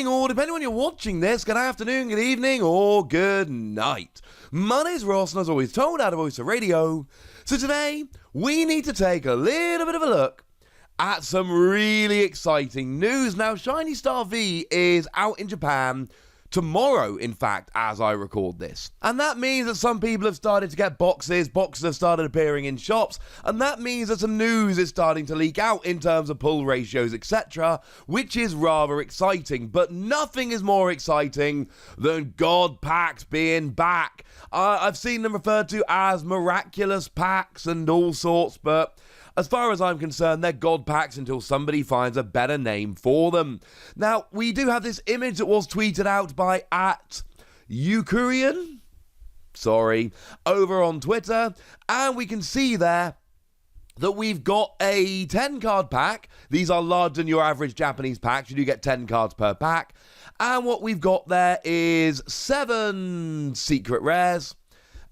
morning, or depending on when you're watching this, good afternoon, good evening, or good night. My name's Ross, and as always, told out of Voice of Radio. So today, we need to take a little bit of a look at some really exciting news. Now, Shiny Star V is out in Japan tomorrow, in fact, as I record this. And that means that some people have started to get boxes have started appearing in shops, and that means that some news is starting to leak out in terms of pull ratios, etc., which is rather exciting. But nothing is more exciting than God packs being back. I've seen them referred to as miraculous packs and all sorts, but as far as I'm concerned, they're God packs until somebody finds a better name for them. Now, we do have this image that was tweeted out by @Ukurian, over on Twitter, and we can see there that we've got a 10-card pack. These are larger than your average Japanese packs. You do get 10 cards per pack. And what we've got there is 7 secret rares,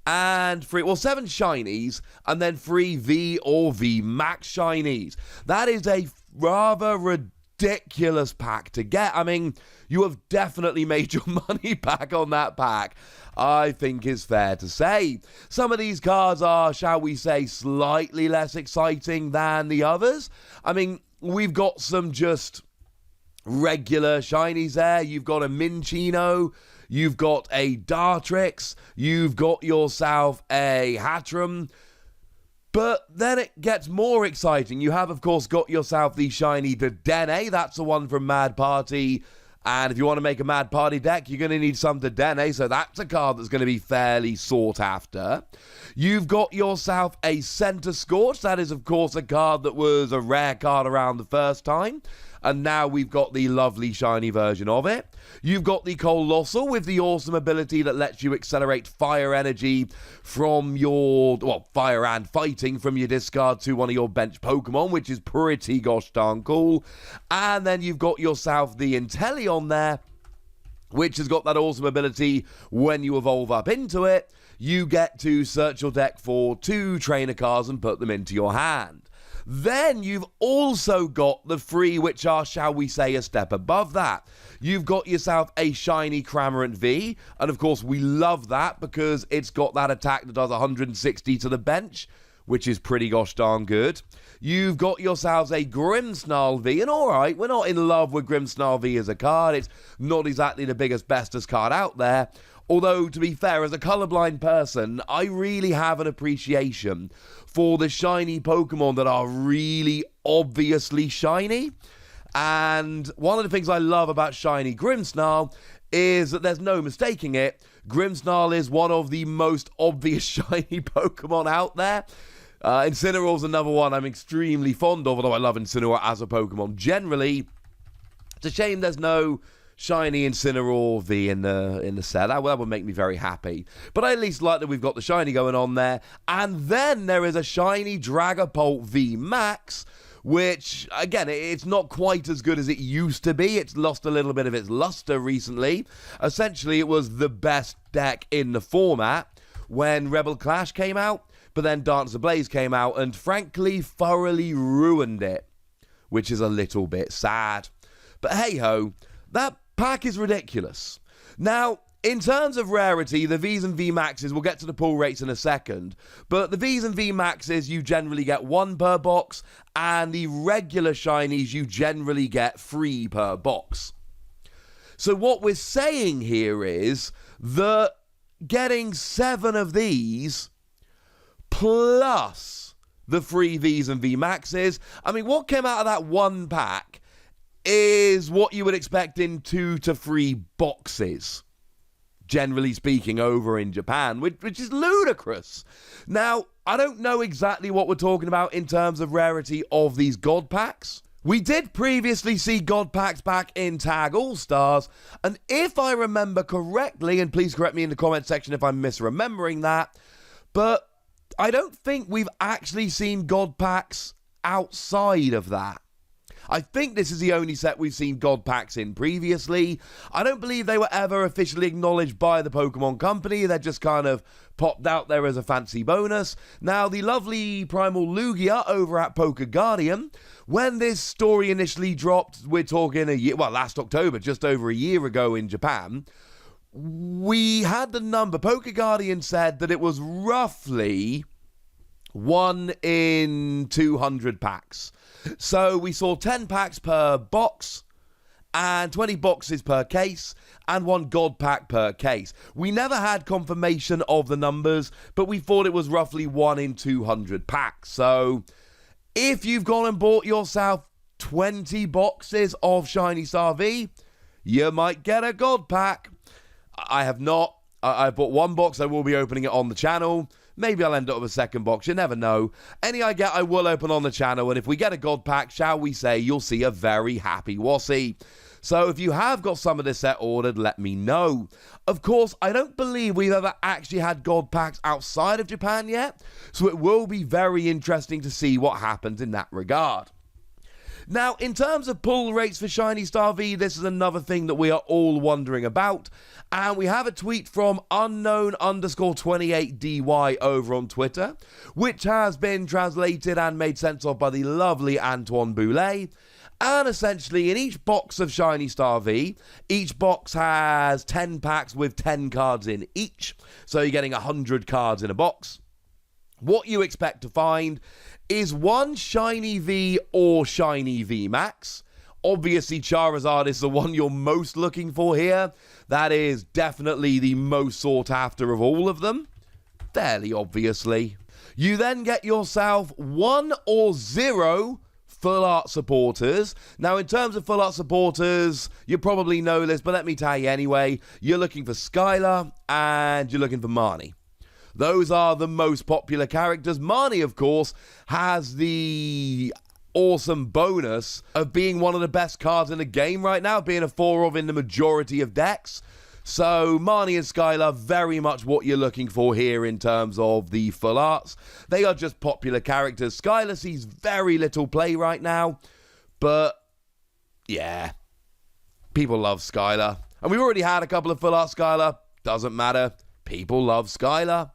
and 7 shinies, and then 3 V or V Max shinies. That is a rather ridiculous pack to get. I mean, you have definitely made your money back on that pack, I think is fair to say. Some of these cards are, shall we say, slightly less exciting than the others. I mean, we've got some just regular shinies there. You've got a Minchino, you've got a Dartrix, you've got yourself a Hatterene, but then it gets more exciting. You have, of course, got yourself the shiny Dedenne. That's the one from Mad Party, and if you want to make a Mad Party deck, you're going to need some Dedenne, so that's a card that's going to be fairly sought after. You've got yourself a Center Scorch. That is, of course, a card that was a rare card around the first time, and now we've got the lovely shiny version of it. You've got the Colossal with the awesome ability that lets you accelerate fire energy from your, fire and fighting from your discard to one of your bench Pokemon, which is pretty gosh darn cool. And then you've got yourself the Inteleon there, which has got that awesome ability when you evolve up into it, you get to search your deck for 2 trainer cards and put them into your hand. Then you've also got the 3, which are, shall we say, a step above that. You've got yourself a shiny Cramorant V, and of course we love that because it's got that attack that does 160 to the bench, which is pretty gosh darn good. You've got yourselves a Grimmsnarl V, and alright, we're not in love with Grimmsnarl V as a card. It's not exactly the biggest, bestest card out there. Although, to be fair, as a colorblind person, I really have an appreciation for the shiny Pokemon that are really obviously shiny. And one of the things I love about shiny Grimmsnarl is that there's no mistaking it. Grimmsnarl is one of the most obvious shiny Pokemon out there. Incineroar's another one I'm extremely fond of, although I love Incineroar as a Pokemon generally. It's a shame there's no shiny Incineroar V in the set. That would make me very happy. But I at least like that we've got the shiny going on there. And then there is a shiny Dragapult V Max, which, again, it's not quite as good as it used to be. It's lost a little bit of its luster recently. Essentially, it was the best deck in the format when Rebel Clash came out, but then Dance Ablaze came out and, frankly, thoroughly ruined it, which is a little bit sad. But hey-ho, that pack is ridiculous. Now, in terms of rarity, the Vs and V Maxes, we'll get to the pull rates in a second, but the Vs and V Maxes, you generally get 1 per box, and the regular shinies, you generally get 3 per box. So what we're saying here is that getting 7 of these, plus the 3 Vs and V Maxes, I mean, what came out of that 1 pack is what you would expect in 2 to 3 boxes, generally speaking, over in Japan, which is ludicrous. Now, I don't know exactly what we're talking about in terms of rarity of these God packs. We did previously see God packs back in Tag All-Stars, and if I remember correctly, and please correct me in the comment section if I'm misremembering that, but I don't think we've actually seen God packs outside of that. I think this is the only set we've seen God packs in previously. I don't believe they were ever officially acknowledged by the Pokemon Company. They're just kind of popped out there as a fancy bonus. Now, the lovely Primal Lugia over at Poké Guardian, when this story initially dropped, we're talking last October, just over a year ago in Japan, we had the number. Poké Guardian said that it was roughly 1 in 200 packs. So we saw 10 packs per box and 20 boxes per case and 1 God pack per case. We never had confirmation of the numbers, but we thought it was roughly 1 in 200 packs. So if you've gone and bought yourself 20 boxes of Shiny Star V, you might get a God pack. I have not. I've bought 1 box. I will be opening it on the channel. Maybe I'll end up with a second box. You never know. Any I get, I will open on the channel. And if we get a God pack, shall we say, you'll see a very happy Wassy. So if you have got some of this set ordered, let me know. Of course, I don't believe we've ever actually had God packs outside of Japan yet. So it will be very interesting to see what happens in that regard. Now, in terms of pull rates for Shiny Star V, this is another thing that we are all wondering about. And we have a tweet from unknown_28dy over on Twitter, which has been translated and made sense of by the lovely Antoine Boulet. And essentially, in each box of Shiny Star V, each box has 10 packs with 10 cards in each. So you're getting 100 cards in a box. What you expect to find is 1 Shiny V or Shiny V Max. Obviously, Charizard is the one you're most looking for here. That is definitely the most sought after of all of them. Fairly obviously. You then get yourself 1 or 0 full art supporters. Now, in terms of full art supporters, you probably know this, but let me tell you anyway. You're looking for Skylar and you're looking for Marnie. Those are the most popular characters. Marnie, of course, has the awesome bonus of being one of the best cards in the game right now, being a 4-of in the majority of decks. So Marnie and Skylar, very much what you're looking for here in terms of the full arts. They are just popular characters. Skylar sees very little play right now, but yeah, people love Skylar. And we've already had a couple of full art Skylar. Doesn't matter. People love Skylar.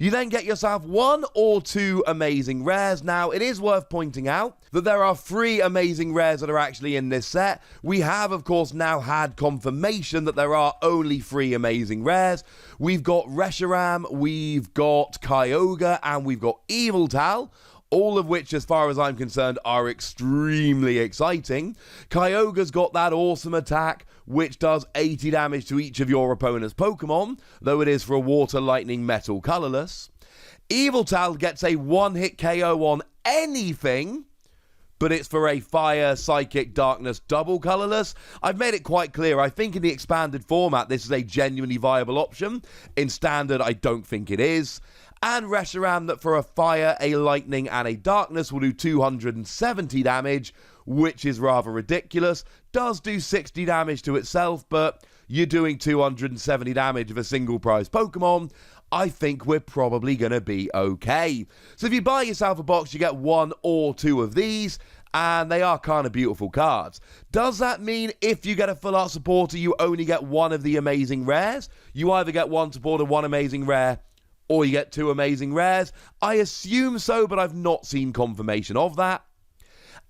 You then get yourself 1 or 2 amazing rares. Now, it is worth pointing out that there are 3 amazing rares that are actually in this set. We have, of course, now had confirmation that there are only 3 amazing rares. We've got Reshiram, we've got Kyogre, and we've got Yveltal. All of which, as far as I'm concerned, are extremely exciting. Kyogre's got that awesome attack, which does 80 damage to each of your opponent's Pokemon, though it is for a Water, Lightning, Metal, colorless. Yveltal gets a 1-hit KO on anything, but it's for a Fire, Psychic, Darkness, double colorless. I've made it quite clear. I think in the expanded format, this is a genuinely viable option. In standard, I don't think it is. And Reshiram, that for a Fire, a Lightning, and a Darkness will do 270 damage, which is rather ridiculous. Does do 60 damage to itself, but you're doing 270 damage of a single prize Pokemon. I think we're probably going to be okay. So if you buy yourself a box, you get 1 or 2 of these, and they are kind of beautiful cards. Does that mean if you get a full art supporter, you only get 1 of the amazing rares? You either get 1 supporter, 1 amazing rare, or you get 2 amazing rares. I assume so, but I've not seen confirmation of that.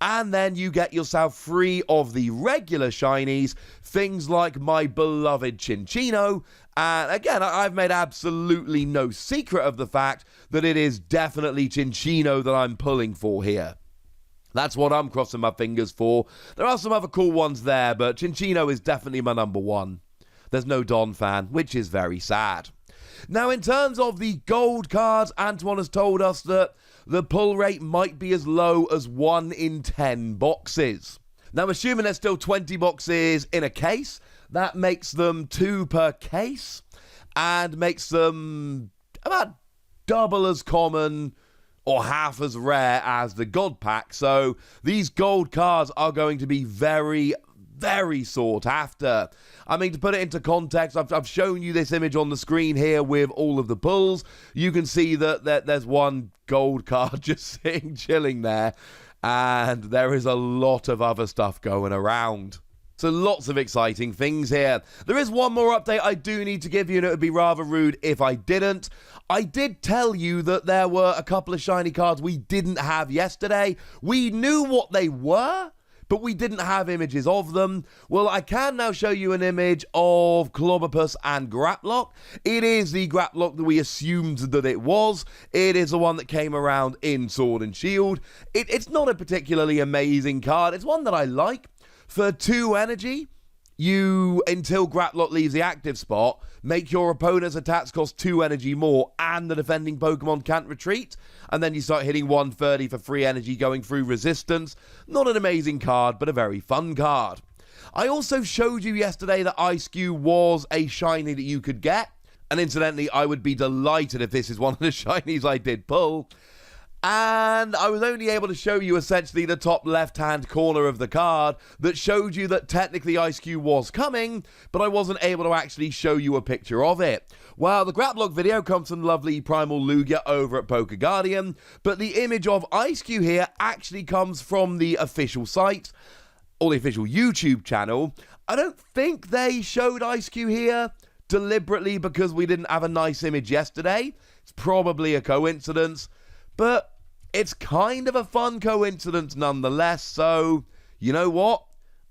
And then you get yourself 3 of the regular shinies, things like my beloved Chinchino. And again, I've made absolutely no secret of the fact that it is definitely Chinchino that I'm pulling for here. That's what I'm crossing my fingers for. There are some other cool ones there, but Chinchino is definitely my number 1. There's no Don fan, which is very sad. Now, in terms of the gold cards, Antoine has told us that the pull rate might be as low as 1 in 10 boxes. Now, assuming there's still 20 boxes in a case, that makes them 2 per case and makes them about double as common or half as rare as the God pack. So these gold cards are going to be very, very sought after. I mean, to put it into context, I've shown you this image on the screen here with all of the pulls. You can see that there's 1 gold card just sitting, chilling there. and there is a lot of other stuff going around. So lots of exciting things here. There is one more update I do need to give you, and it would be rather rude if I didn't. I did tell you that there were a couple of shiny cards we didn't have yesterday. We knew what they were, but we didn't have images of them. Well, I can now show you an image of Clobberpuss and Graplock. It is the Graplock that we assumed that it was. It is the one that came around in Sword and Shield. It's not a particularly amazing card. It's one that I like. For 2 energy, you, until Graplock leaves the active spot, make your opponent's attacks cost 2 energy more, and the defending Pokemon can't retreat. And then you start hitting 130 for 3 energy going through resistance. Not an amazing card, but a very fun card. I also showed you yesterday that Ice-Cube was a shiny that you could get. And incidentally, I would be delighted if this is one of the shinies I did pull. And I was only able to show you essentially the top left-hand corner of the card that showed you that technically Ice-Cube was coming, but I wasn't able to actually show you a picture of it. Well, the Graplock video comes from lovely Primal Lugia over at PokeGuardian, but the image of Ice-Cube here actually comes from the official site, or the official YouTube channel. I don't think they showed Ice-Cube here deliberately because we didn't have a nice image yesterday. It's probably a coincidence. But it's kind of a fun coincidence nonetheless, so you know what?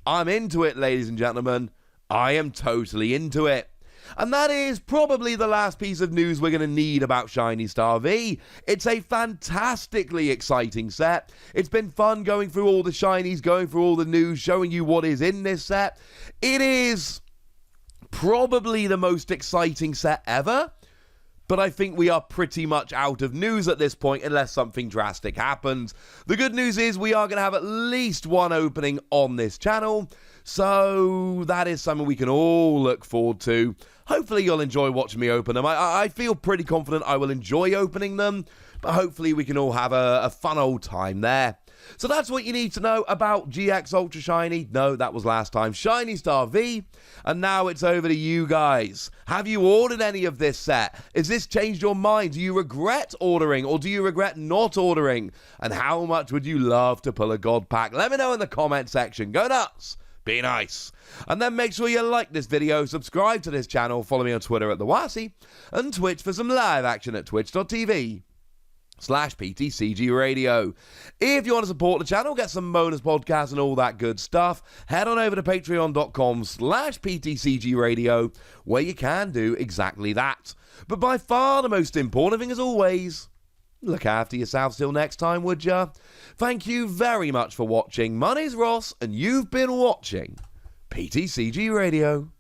I'm into it, ladies and gentlemen. I am totally into it. And that is probably the last piece of news we're going to need about Shiny Star V. It's a fantastically exciting set. It's been fun going through all the shinies, going through all the news, showing you what is in this set. It is probably the most exciting set ever. But I think we are pretty much out of news at this point unless something drastic happens. The good news is we are going to have at least one opening on this channel. So that is something we can all look forward to. Hopefully you'll enjoy watching me open them. I feel pretty confident I will enjoy opening them. But hopefully we can all have a fun old time there. So that's what you need to know about GX Ultra Shiny. No, that was last time. Shiny Star V. And now it's over to you guys. Have you ordered any of this set? Has this changed your mind? Do you regret ordering or do you regret not ordering? And how much would you love to pull a God Pack? Let me know in the comment section. Go nuts. Be nice. And then make sure you like this video, subscribe to this channel, follow me on Twitter at TheWassy, and Twitch for some live action at twitch.tv/PTCG Radio. If you want to support the channel, get some bonus podcasts and all that good stuff, head on over to patreon.com/PTCG Radio, where you can do exactly that. But by far the most important thing, as always, look after yourselves till next time, would ya? Thank you very much for watching. My name's Ross, and you've been watching PTCG Radio.